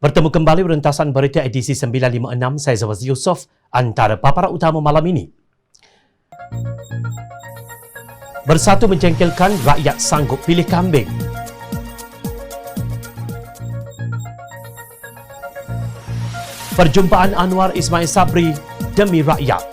Bertemu kembali rentasan berita edisi 956, saya Zawaz Yusof, antara paparan utama malam ini. Bersatu menjengkelkan, rakyat sanggup pilih kambing. Perjumpaan Anwar Ismail Sabri demi rakyat.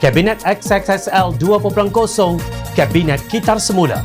Kabinet XXXL 2.0, Kabinet Kitar Semula.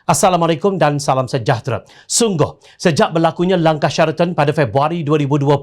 Assalamualaikum dan salam sejahtera. Sungguh, sejak berlakunya langkah Sheraton pada Februari 2020,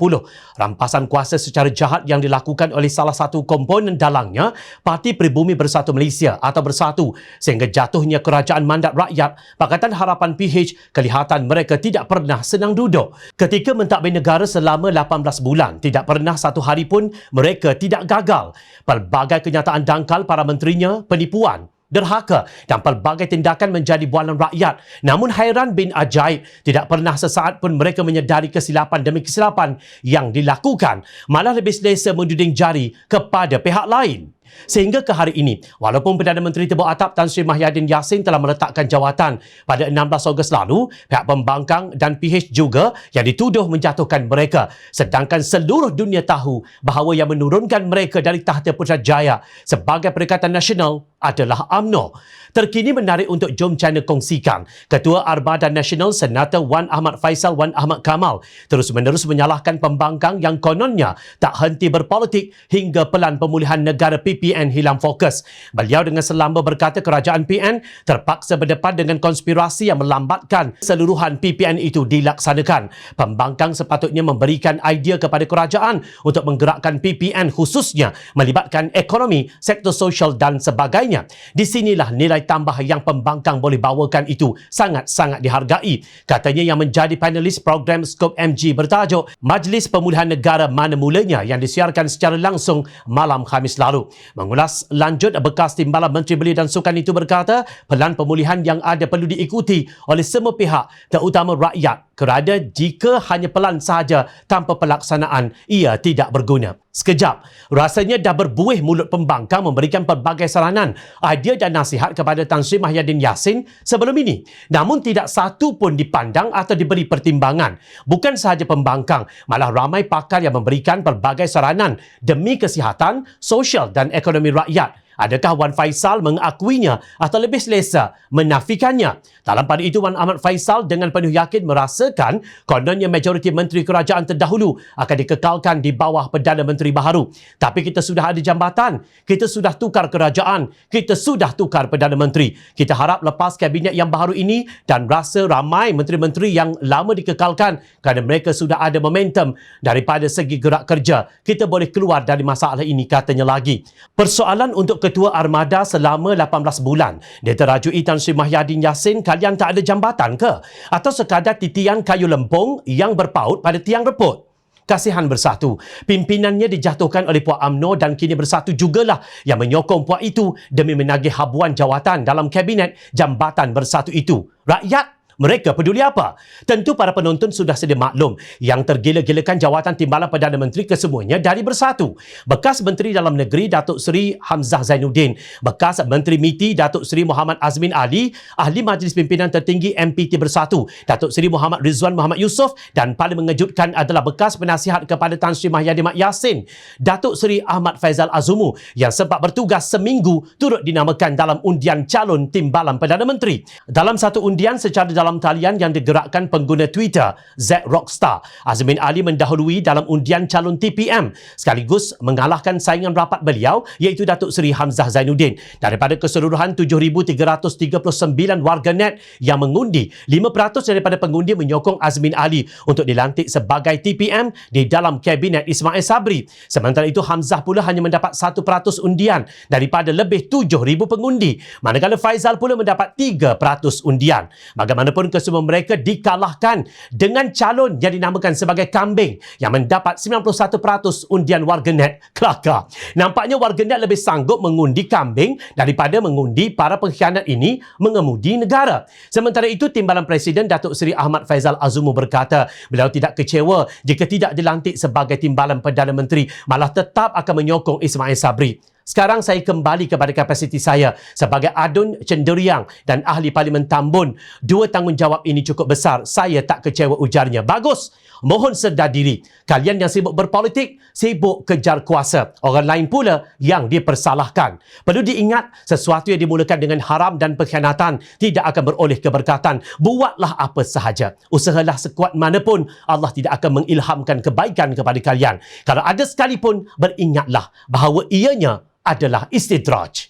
rampasan kuasa secara jahat yang dilakukan oleh salah satu komponen dalangnya, Parti Pribumi Bersatu Malaysia atau Bersatu, sehingga jatuhnya kerajaan mandat rakyat, Pakatan Harapan PH, kelihatan mereka tidak pernah senang duduk. Ketika mentadbir negara selama 18 bulan, tidak pernah satu hari pun mereka tidak gagal. Pelbagai kenyataan dangkal para menterinya, penipuan, derhaka dan pelbagai tindakan menjadi bualan rakyat. Namun hairan bin ajaib, tidak pernah sesaat pun mereka menyedari kesilapan demi kesilapan yang dilakukan, malah lebih selesa menuding jari kepada pihak lain. Sehingga ke hari ini, walaupun Perdana Menteri Tebuk Atap Tan Sri Mahyadin Yassin telah meletakkan jawatan pada 16 Ogos lalu, pihak pembangkang dan PH juga yang dituduh menjatuhkan mereka, sedangkan seluruh dunia tahu bahawa yang menurunkan mereka dari tahta Putrajaya sebagai Perikatan Nasional adalah UMNO. Terkini menarik untuk jom channel kongsikan, Ketua Arbada Nasional Senator Wan Ahmad Faisal Wan Ahmad Kamal terus-menerus menyalahkan pembangkang yang kononnya tak henti berpolitik hingga pelan pemulihan negara PN hilang fokus. Beliau dengan selamba berkata kerajaan PN terpaksa berdepan dengan konspirasi yang melambatkan seluruhan PPN itu dilaksanakan. Pembangkang sepatutnya memberikan idea kepada kerajaan untuk menggerakkan PPN khususnya melibatkan ekonomi, sektor sosial dan sebagainya. Di sinilah nilai tambah yang pembangkang boleh bawakan itu sangat-sangat dihargai. Katanya yang menjadi panelis program Skop MG bertajuk Majlis Pemulihan Negara Mana Mulanya yang disiarkan secara langsung malam Khamis lalu. Mengulas lanjut, bekas Timbalan Menteri Belia dan Sukan itu berkata, pelan pemulihan yang ada perlu diikuti oleh semua pihak, terutama rakyat, kerana jika hanya pelan sahaja tanpa pelaksanaan, ia tidak berguna. Sekejap, rasanya dah berbuih mulut pembangkang memberikan pelbagai saranan, idea dan nasihat kepada Tan Sri Mahyadin Yassin sebelum ini. Namun tidak satu pun dipandang atau diberi pertimbangan. Bukan sahaja pembangkang, malah ramai pakar yang memberikan pelbagai saranan demi kesihatan, sosial dan ekonomi rakyat. Adakah Wan Faisal mengakuinya atau lebih selesa menafikannya? Dalam pada itu, Wan Ahmad Faisal dengan penuh yakin merasakan kononnya majoriti menteri kerajaan terdahulu akan dikekalkan di bawah Perdana Menteri baharu. Tapi kita sudah ada jambatan, kita sudah tukar kerajaan, kita sudah tukar Perdana Menteri. Kita harap lepas kabinet yang baharu ini dan rasa ramai menteri-menteri yang lama dikekalkan kerana mereka sudah ada momentum daripada segi gerak kerja, kita boleh keluar dari masalah ini, katanya lagi. Persoalan untuk Ketua Armada selama 18 bulan, dia terajui Tan Sri Mahyadin Yassin, kalian tak ada jambatan ke? Atau sekadar titian kayu lempung yang berpaut pada tiang reput? Kasihan Bersatu, pimpinannya dijatuhkan oleh Puak UMNO dan kini Bersatu jugalah yang menyokong Puak itu demi menagih habuan jawatan dalam kabinet jambatan Bersatu itu. Rakyat, mereka peduli apa? Tentu para penonton sudah sedia maklum yang tergila-gilakan jawatan Timbalan Perdana Menteri kesemuanya dari Bersatu. Bekas Menteri Dalam Negeri Datuk Seri Hamzah Zainuddin, bekas Menteri MITI Datuk Seri Muhammad Azmin Ali, Ahli Majlis Pimpinan Tertinggi MPT Bersatu Datuk Seri Muhammad Rizwan Muhammad Yusof, dan paling mengejutkan adalah bekas penasihat kepada Tan Sri Mahyadin Yassin, Datuk Seri Ahmad Faizal Azumu yang sempat bertugas seminggu turut dinamakan dalam undian calon Timbalan Perdana Menteri. Dalam satu undian secara dalam dalam talian yang digerakkan pengguna Twitter, Z Rockstar, Azmin Ali mendahului dalam undian calon TPM sekaligus mengalahkan saingan rapat beliau iaitu Datuk Seri Hamzah Zainuddin. Daripada keseluruhan 7,339 warganet yang mengundi, 5% daripada pengundi menyokong Azmin Ali untuk dilantik sebagai TPM di dalam Kabinet Ismail Sabri. Sementara itu, Hamzah pula hanya mendapat 1% undian daripada lebih 7,000 pengundi, manakala Faizal pula mendapat 3% undian. Bagaimanapun, kesemua mereka dikalahkan dengan calon yang dinamakan sebagai kambing yang mendapat 91% undian warganet kelakar. Nampaknya warganet lebih sanggup mengundi kambing daripada mengundi para pengkhianat ini mengemudi negara. Sementara itu, Timbalan Presiden Datuk Seri Ahmad Faizal Azumu berkata beliau tidak kecewa jika tidak dilantik sebagai Timbalan Perdana Menteri, malah tetap akan menyokong Ismail Sabri. Sekarang saya kembali kepada kapasiti saya sebagai adun cenderiang dan ahli Parlimen Tambun. Dua tanggungjawab ini cukup besar. Saya tak kecewa, ujarnya. Bagus. Mohon sedar diri. Kalian yang sibuk berpolitik, sibuk kejar kuasa. Orang lain pula yang dipersalahkan. Perlu diingat, sesuatu yang dimulakan dengan haram dan pengkhianatan tidak akan beroleh keberkatan. Buatlah apa sahaja. Usahalah sekuat manapun, Allah tidak akan mengilhamkan kebaikan kepada kalian. Kalau ada sekalipun, beringatlah bahawa ianya adalah istidraj.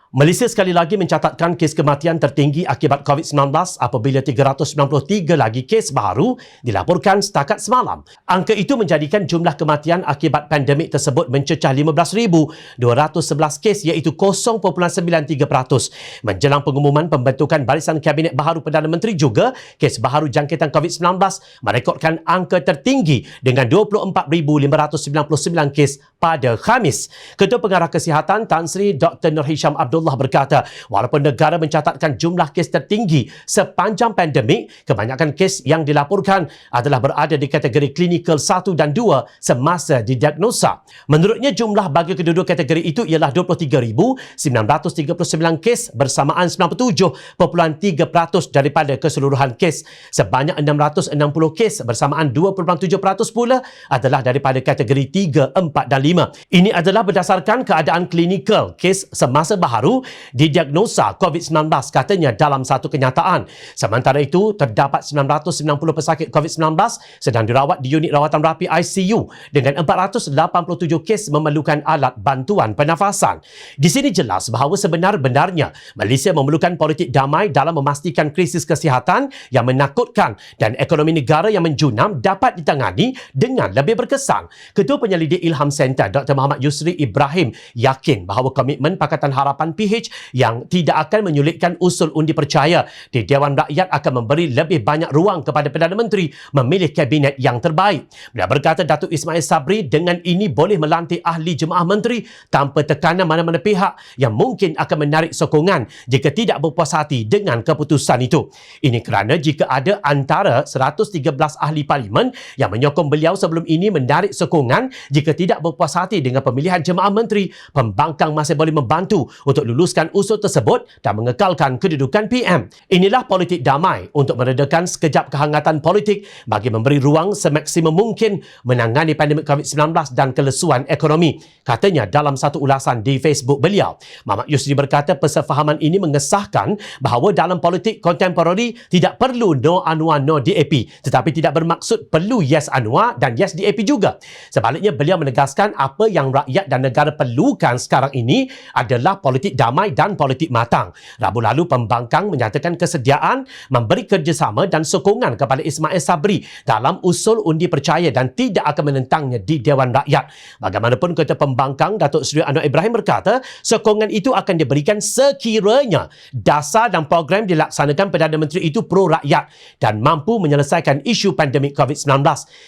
Malaysia sekali lagi mencatatkan kes kematian tertinggi akibat COVID-19 apabila 393 lagi kes baru dilaporkan setakat semalam. Angka itu menjadikan jumlah kematian akibat pandemik tersebut mencecah 15,211 kes iaitu 0.93%. Menjelang pengumuman pembentukan barisan Kabinet Baharu Perdana Menteri juga, kes baharu jangkitan COVID-19 merekodkan angka tertinggi dengan 24,599 kes pada Khamis. Ketua Pengarah Kesihatan Tan Sri Dr. Nur Hisham Abdullah berkata, walaupun negara mencatatkan jumlah kes tertinggi sepanjang pandemik, kebanyakan kes yang dilaporkan adalah berada di kategori klinikal 1 dan 2 semasa didiagnosa. Menurutnya, jumlah bagi kedua-dua kategori itu ialah 23,939 kes bersamaan 97.3% daripada keseluruhan kes. Sebanyak 660 kes bersamaan 2.7% pula adalah daripada kategori 3, 4 dan 5. Ini adalah berdasarkan keadaan klinikal kes semasa baharu didiagnosa COVID-19, katanya dalam satu kenyataan. Sementara itu, terdapat 990 pesakit COVID-19 sedang dirawat di unit rawatan rapi ICU dengan 487 kes memerlukan alat bantuan pernafasan. Di sini jelas bahawa sebenar-benarnya Malaysia memerlukan politik damai dalam memastikan krisis kesihatan yang menakutkan dan ekonomi negara yang menjunam dapat ditangani dengan lebih berkesan. Ketua Penyelidik Ilham Center Dr. Muhammad Yusri Ibrahim yakin bahawa komitmen Pakatan Harapan PH yang tidak akan menyulitkan usul undi percaya di Dewan Rakyat akan memberi lebih banyak ruang kepada Perdana Menteri memilih kabinet yang terbaik. Beliau berkata Datuk Ismail Sabri dengan ini boleh melantik ahli jemaah menteri tanpa tekanan mana-mana pihak yang mungkin akan menarik sokongan jika tidak berpuas hati dengan keputusan itu. Ini kerana jika ada antara 113 ahli parlimen yang menyokong beliau sebelum ini menarik sokongan jika tidak berpuas hati dengan pemilihan jemaah menteri, pembangkang masih boleh membantu untuk luluskan usul tersebut dan mengekalkan kedudukan PM. Inilah politik damai untuk meredakan sekejap kehangatan politik bagi memberi ruang semaksimum mungkin menangani pandemik COVID-19 dan kelesuan ekonomi, katanya dalam satu ulasan di Facebook beliau. Muhammad Yusri berkata persefahaman ini mengesahkan bahawa dalam politik kontemporari tidak perlu no Anwar no DAP, tetapi tidak bermaksud perlu yes Anwar dan yes DAP juga. Sebaliknya, beliau menegaskan apa yang rakyat dan negara perlukan sekarang ini adalah politik damai dan politik matang. Rabu lalu, pembangkang menyatakan kesediaan memberi kerjasama dan sokongan kepada Ismail Sabri dalam usul undi percaya dan tidak akan menentangnya di Dewan Rakyat. Bagaimanapun, Ketua Pembangkang Datuk Seri Anwar Ibrahim berkata sokongan itu akan diberikan sekiranya dasar dan program dilaksanakan Perdana Menteri itu pro rakyat dan mampu menyelesaikan isu pandemik COVID-19.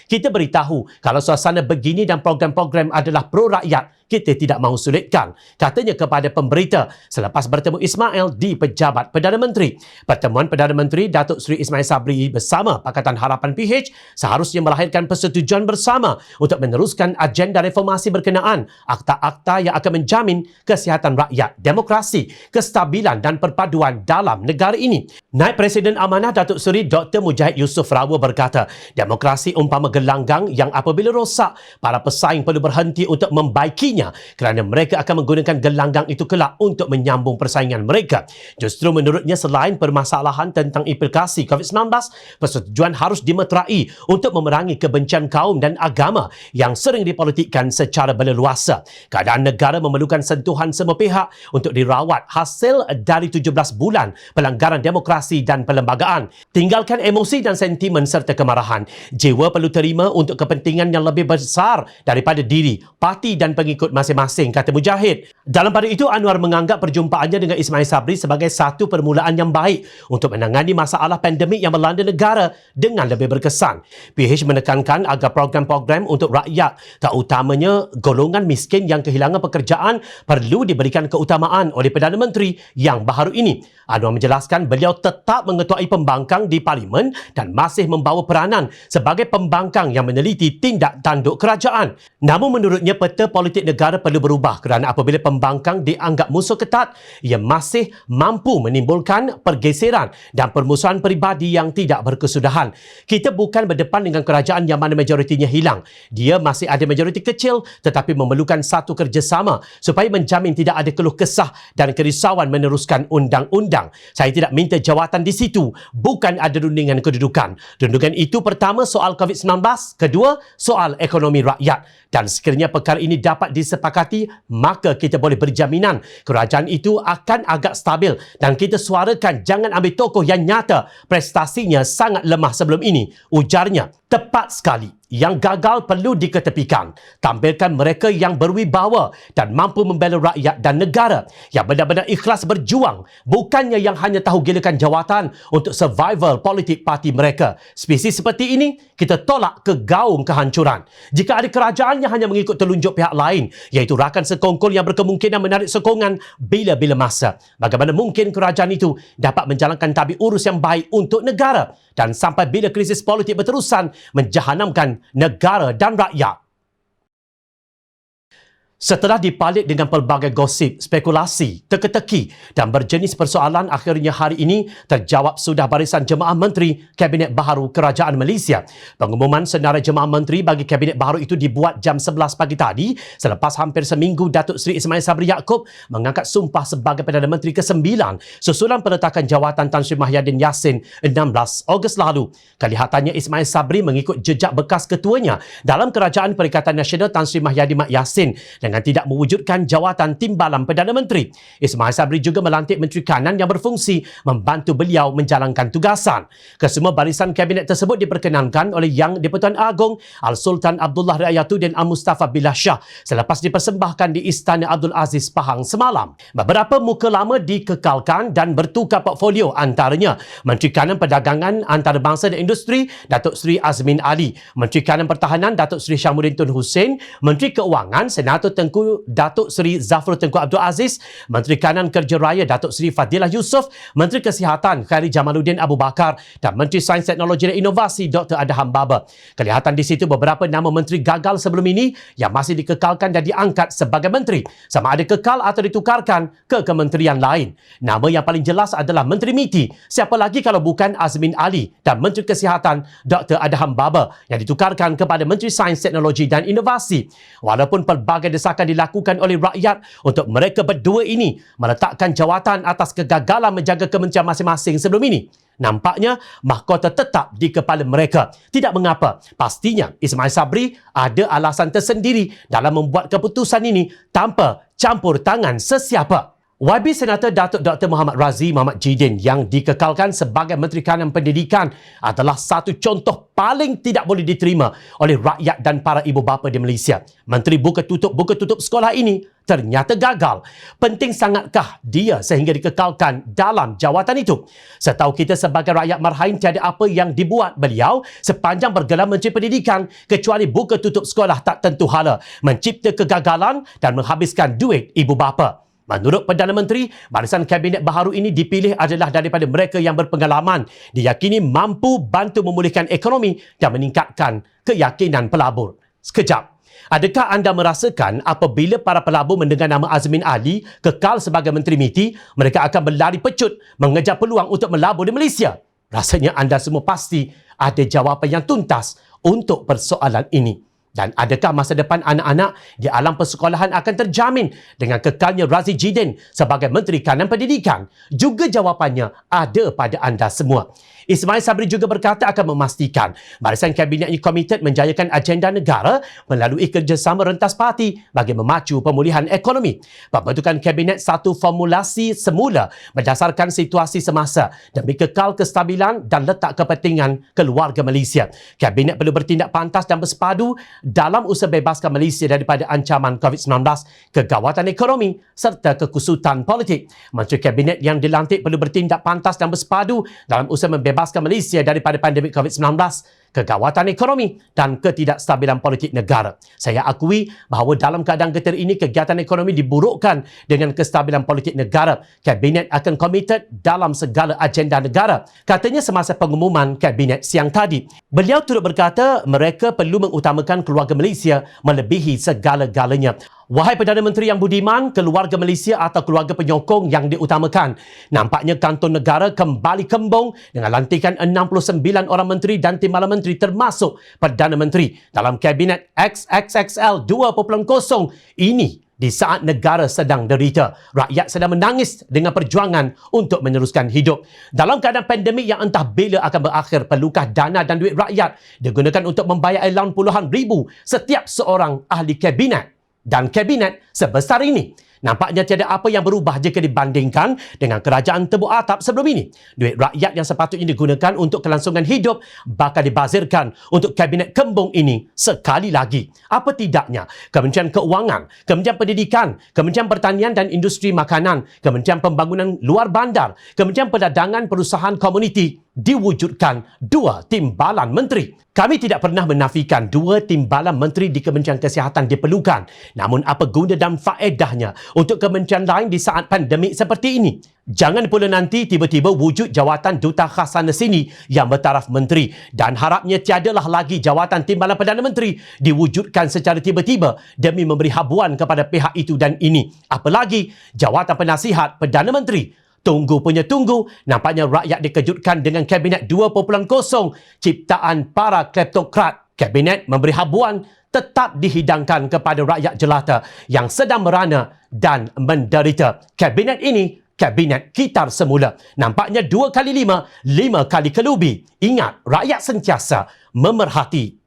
Kita beritahu kalau suasana begini dan program-program adalah pro rakyat, kita tidak mahu sulitkan, katanya kepada pemberita selepas bertemu Ismail di Pejabat Perdana Menteri. Pertemuan Perdana Menteri Datuk Seri Ismail Sabri bersama Pakatan Harapan PH seharusnya melahirkan persetujuan bersama untuk meneruskan agenda reformasi berkenaan akta-akta yang akan menjamin kesihatan rakyat, demokrasi, kestabilan dan perpaduan dalam negara ini. Naib Presiden Amanah Datuk Seri Dr. Mujahid Yusof Rawa berkata, demokrasi umpama gelanggang yang apabila rosak, para pesaing perlu berhenti untuk membaikinya pastinya kerana mereka akan menggunakan gelanggang itu kelak untuk menyambung persaingan mereka. Justru menurutnya selain permasalahan tentang implikasi COVID-19, persetujuan harus dimeterai untuk memerangi kebencian kaum dan agama yang sering dipolitikkan secara berleluasa. Keadaan negara memerlukan sentuhan semua pihak untuk dirawat hasil dari 17 bulan pelanggaran demokrasi dan perlembagaan. Tinggalkan emosi dan sentimen serta kemarahan. Jiwa perlu terima untuk kepentingan yang lebih besar daripada diri, parti dan pengikut masing-masing, kata Mujahid. Dalam pada itu, Anwar menganggap perjumpaannya dengan Ismail Sabri sebagai satu permulaan yang baik untuk menangani masalah pandemik yang melanda negara dengan lebih berkesan. PH menekankan agar program-program untuk rakyat, terutamanya golongan miskin yang kehilangan pekerjaan, perlu diberikan keutamaan oleh Perdana Menteri yang baharu ini. Anwar menjelaskan beliau tetap mengetuai pembangkang di Parlimen dan masih membawa peranan sebagai pembangkang yang meneliti tindak tanduk kerajaan. Namun menurutnya peta politik negara perlu berubah kerana apabila pembangkang dianggap musuh ketat, ia masih mampu menimbulkan pergeseran dan permusuhan peribadi yang tidak berkesudahan. Kita bukan berdepan dengan kerajaan yang mana majoritinya hilang. Dia masih ada majoriti kecil tetapi memerlukan satu kerjasama supaya menjamin tidak ada keluh kesah dan kerisauan meneruskan undang-undang. Saya tidak minta jawatan di situ. Bukan ada rundingan kedudukan. Rundingan itu pertama soal COVID-19, kedua soal ekonomi rakyat. Dan sekiranya perkara ini dapat disepakati, maka kita boleh berjaminan kerajaan itu akan agak stabil dan kita suarakan jangan ambil tokoh yang nyata prestasinya sangat lemah sebelum ini. Ujarnya, tepat sekali. Yang gagal perlu diketepikan. Tampilkan mereka yang berwibawa dan mampu membela rakyat dan negara, yang benar-benar ikhlas berjuang, bukannya yang hanya tahu gilakan jawatan untuk survival politik parti mereka. Spesies seperti ini, kita tolak ke gaung kehancuran. Jika ada kerajaan yang hanya mengikut telunjuk pihak lain, iaitu rakan sekongkol yang berkemungkinan menarik sokongan bila-bila masa, bagaimana mungkin kerajaan itu dapat menjalankan tabik urus yang baik untuk negara dan sampai bila krisis politik berterusan menjahanamkan negara dan rakyat. Setelah dipalit dengan pelbagai gosip, spekulasi, teka-teki dan berjenis persoalan, akhirnya hari ini terjawab sudah barisan Jemaah Menteri Kabinet Baharu Kerajaan Malaysia. Pengumuman senarai Jemaah Menteri bagi Kabinet Baharu itu dibuat jam 11 pagi tadi selepas hampir seminggu Datuk Seri Ismail Sabri Yaakob mengangkat sumpah sebagai Perdana Menteri ke-9 susulan peletakan jawatan Tan Sri Mahyadin Yassin 16 Ogos lalu. Kelihatannya Ismail Sabri mengikut jejak bekas ketuanya dalam Kerajaan Perikatan Nasional Tan Sri Mahyadin Mat Yassin dengan tidak mewujudkan jawatan timbalan Perdana Menteri. Ismail Sabri juga melantik Menteri Kanan yang berfungsi membantu beliau menjalankan tugasan. Kesemua barisan kabinet tersebut diperkenankan oleh Yang di-Pertuan Agong Al-Sultan Abdullah Riayatuddin Al-Mustafa Billah Shah selepas dipersembahkan di Istana Abdul Aziz Pahang semalam. Beberapa muka lama dikekalkan dan bertukar portfolio, antaranya Menteri Kanan Perdagangan Antarabangsa dan Industri Datuk Seri Azmin Ali, Menteri Kanan Pertahanan Datuk Seri Syamudin Tun Hussein, Menteri Keuangan Senator Tengku Datuk Seri Zafrul Tengku Abdul Aziz, Menteri Kanan Kerja Raya Datuk Seri Fadilah Yusof, Menteri Kesihatan Khairi Jamaluddin Abu Bakar dan Menteri Sains Teknologi dan Inovasi Dr. Adham Baba. Kelihatan di situ beberapa nama menteri gagal sebelum ini yang masih dikekalkan dan diangkat sebagai menteri, sama ada kekal atau ditukarkan ke kementerian lain. Nama yang paling jelas adalah Menteri MITI. Siapa lagi kalau bukan Azmin Ali dan Menteri Kesihatan Dr. Adham Baba yang ditukarkan kepada Menteri Sains Teknologi dan Inovasi. Walaupun pelbagai desakan dilakukan oleh rakyat untuk mereka berdua ini meletakkan jawatan atas kegagalan menjaga kementerian masing-masing sebelum ini, nampaknya mahkota tetap di kepala mereka. Tidak mengapa, pastinya Ismail Sabri ada alasan tersendiri dalam membuat keputusan ini tanpa campur tangan sesiapa. YB Senator Datuk Dr. Muhammad Razi Muhammad Jidin yang dikekalkan sebagai Menteri Kanan Pendidikan adalah satu contoh paling tidak boleh diterima oleh rakyat dan para ibu bapa di Malaysia. Menteri buka tutup sekolah ini ternyata gagal. Penting sangatkah dia sehingga dikekalkan dalam jawatan itu? Setahu kita sebagai rakyat marhain, tiada apa yang dibuat beliau sepanjang bergelar Menteri Pendidikan kecuali buka tutup sekolah tak tentu hala, mencipta kegagalan dan menghabiskan duit ibu bapa. Menurut Perdana Menteri, barisan Kabinet Baharu ini dipilih adalah daripada mereka yang berpengalaman, diyakini mampu bantu memulihkan ekonomi dan meningkatkan keyakinan pelabur. Sekejap, adakah anda merasakan apabila para pelabur mendengar nama Azmin Ali kekal sebagai Menteri MITI, mereka akan berlari pecut mengejar peluang untuk melabur di Malaysia? Rasanya anda semua pasti ada jawapan yang tuntas untuk persoalan ini. Dan adakah masa depan anak-anak di alam persekolahan akan terjamin dengan kekalnya Razi Jidin sebagai Menteri Kanan Pendidikan? Juga jawapannya ada pada anda semua. Ismail Sabri juga berkata akan memastikan barisan kabinetnya komited menjayakan agenda negara melalui kerjasama rentas parti bagi memacu pemulihan ekonomi. Pembentukan kabinet satu formulasi semula berdasarkan situasi semasa demi kekal kestabilan dan letak kepentingan keluarga Malaysia. Kabinet perlu bertindak pantas dan bersepadu dalam usaha bebaskan Malaysia daripada ancaman COVID-19, kegawatan ekonomi serta kekusutan politik. Menteri Kabinet yang dilantik perlu bertindak pantas dan bersepadu dalam usaha membebaskan Malaysia daripada pandemik COVID-19, kegawatan ekonomi dan ketidakstabilan politik negara. Saya akui bahawa dalam keadaan getir ini kegiatan ekonomi diburukkan dengan kestabilan politik negara. Kabinet akan komited dalam segala agenda negara, katanya semasa pengumuman kabinet siang tadi. Beliau turut berkata mereka perlu mengutamakan keluarga Malaysia melebihi segala-galanya. Wahai Perdana Menteri yang budiman, keluarga Malaysia atau keluarga penyokong yang diutamakan. Nampaknya kantor negara kembali kembung dengan lantikan 69 orang menteri dan timbalan menteri termasuk Perdana Menteri dalam Kabinet XXXL 2.0. Ini di saat negara sedang derita. Rakyat sedang menangis dengan perjuangan untuk meneruskan hidup. Dalam keadaan pandemik yang entah bila akan berakhir, perlukah dana dan duit rakyat digunakan untuk membayar allowance puluhan ribu setiap seorang ahli kabinet? Dan kabinet sebesar ini. Nampaknya tiada apa yang berubah jika dibandingkan dengan kerajaan tebuk atap sebelum ini. Duit rakyat yang sepatutnya digunakan untuk kelangsungan hidup bakal dibazirkan untuk kabinet kembung ini sekali lagi. Apa tidaknya Kementerian Keuangan, Kementerian Pendidikan, Kementerian Pertanian dan Industri Makanan, Kementerian Pembangunan Luar Bandar, Kementerian Perdagangan Perusahaan Komuniti diwujudkan dua timbalan menteri. Kami tidak pernah menafikan dua timbalan menteri di Kementerian Kesihatan diperlukan. Namun apa guna dan faedahnya untuk kementerian lain di saat pandemik seperti ini? Jangan pula nanti tiba-tiba wujud jawatan duta khas sana sini yang bertaraf menteri, dan harapnya tiadalah lagi jawatan timbalan Perdana Menteri diwujudkan secara tiba-tiba demi memberi habuan kepada pihak itu dan ini. Apalagi jawatan penasihat Perdana Menteri. Tunggu punya tunggu, nampaknya rakyat dikejutkan dengan Kabinet 2.0 ciptaan para kleptokrat. Kabinet memberi habuan tetap dihidangkan kepada rakyat jelata yang sedang merana dan menderita. Kabinet ini kabinet kitar semula. Nampaknya 2 kali 5, 5 kali kelubi. Ingat, rakyat sentiasa memerhati.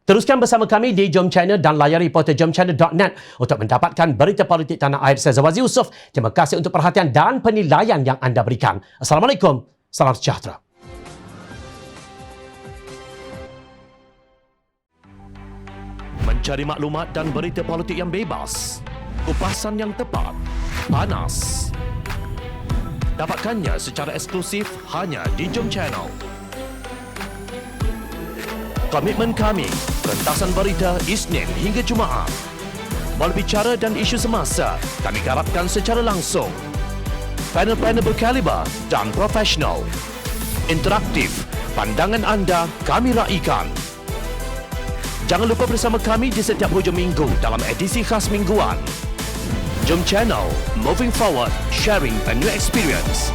Teruskan bersama kami di Jom Channel dan layari portal jomchannel.net untuk mendapatkan berita politik tanah air. Saya Zawazi Yusof. Terima kasih untuk perhatian dan penilaian yang anda berikan. Assalamualaikum. Salam sejahtera. Mencari maklumat dan berita politik yang bebas, kupasan yang tepat, panas. Dapatkannya secara eksklusif hanya di Jom Channel. Komitmen kami, rentasan berita Isnin hingga Jumaat. Berbicara dan isu semasa, kami garapkan secara langsung. Panel-panel berkaliber dan profesional. Interaktif, pandangan anda kami raikan. Jangan lupa bersama kami di setiap hujung minggu dalam edisi khas mingguan. Jom Channel, moving forward, sharing a new experience.